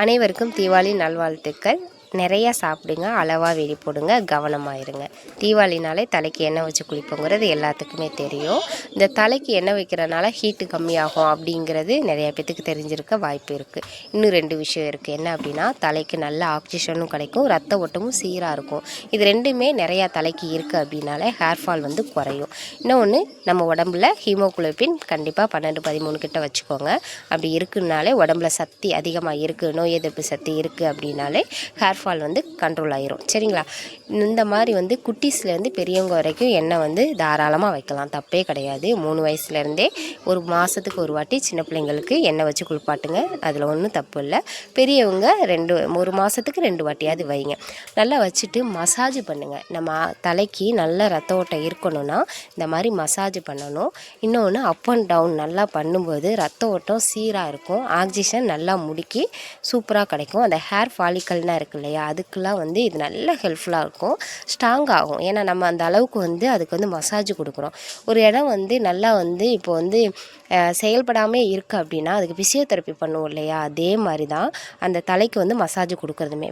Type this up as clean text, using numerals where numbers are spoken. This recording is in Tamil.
அனைவருக்கும் தீபாவளி நல்வாழ்த்துக்கள். நிறையா சாப்பிடுங்க, அளவாக வெடி போடுங்க, கவனமாக இருங்க. தீபாவளினாலே தலைக்கு எண்ணெய் வச்சு குளிப்போங்கிறது எல்லாத்துக்குமே தெரியும். இந்த தலைக்கு எண்ணெய் வைக்கிறனால ஹீட்டு கம்மியாகும் அப்படிங்கிறது நிறையா பேத்துக்கு தெரிஞ்சிருக்க வாய்ப்பு இருக்குது. இன்னும் 2 விஷயம் இருக்குது. என்ன அப்படின்னா, தலைக்கு நல்ல ஆக்சிஜனும் கிடைக்கும், ரத்த ஓட்டமும் சீராக இருக்கும். இது ரெண்டுமே நிறையா தலைக்கு இருக்குது அப்படின்னாலே ஹேர் ஃபால் குறையும். இன்னொன்று, நம்ம உடம்புல ஹீமோகுளோபின் கண்டிப்பாக 12-13 கிட்ட வச்சுக்கோங்க. அப்படி இருக்குன்னாலே உடம்புல சக்தி அதிகமாக இருக்குது, நோய் எதிர்ப்பு சக்தி இருக்குது அப்படின்னாலே ஹேர் ஃபால் கண்ட்ரோல் ஆயிரும். சரிங்களா? இந்த மாதிரி குட்டீஸ்லேருந்து பெரியவங்க வரைக்கும் எண்ணெய் தாராளமாக வைக்கலாம், தப்பே கிடையாது. 3 வயசுலேருந்தே ஒரு மாதத்துக்கு ஒரு வாட்டி சின்ன பிள்ளைங்களுக்கு எண்ணெய் வச்சு குளிப்பாட்டுங்க, அதில் ஒன்றும் தப்பு இல்லை. பெரியவங்க 1 மாதத்துக்கு 2 வாட்டியாவது வைங்க. நல்லா வச்சுட்டு மசாஜ் பண்ணுங்கள். நம்ம தலைக்கு நல்ல ரத்த ஓட்டம் இருக்கணும்னா இந்த மாதிரி மசாஜ் பண்ணணும். இன்னொன்று, அப் அண்ட் டவுன் நல்லா பண்ணும்போது ரத்த ஓட்டம் சீராக இருக்கும், ஆக்சிஜன் நல்லா முடிக்கி சூப்பராக கிடைக்கும். அந்த ஹேர் ஃபாலிக்கல்னால் இருக்கு இல்லையா, அதுக்கெல்லாம் இது நல்ல ஹெல்ப்ஃபுல்லாக இருக்கும், ஸ்ட்ராங் ஆகும். ஏன்னா நம்ம அந்த அளவுக்கு அதுக்கு மசாஜ் கொடுக்குறோம். ஒரு இடம் நல்லா இப்போ செயல்படாமல் இருக்குது அப்படின்னா அதுக்கு ஃபிசியோதெரப்பி பண்ணுவோம் இல்லையா, அதே மாதிரி தான் அந்த தலைக்கு மசாஜ் கொடுக்குறதுமே.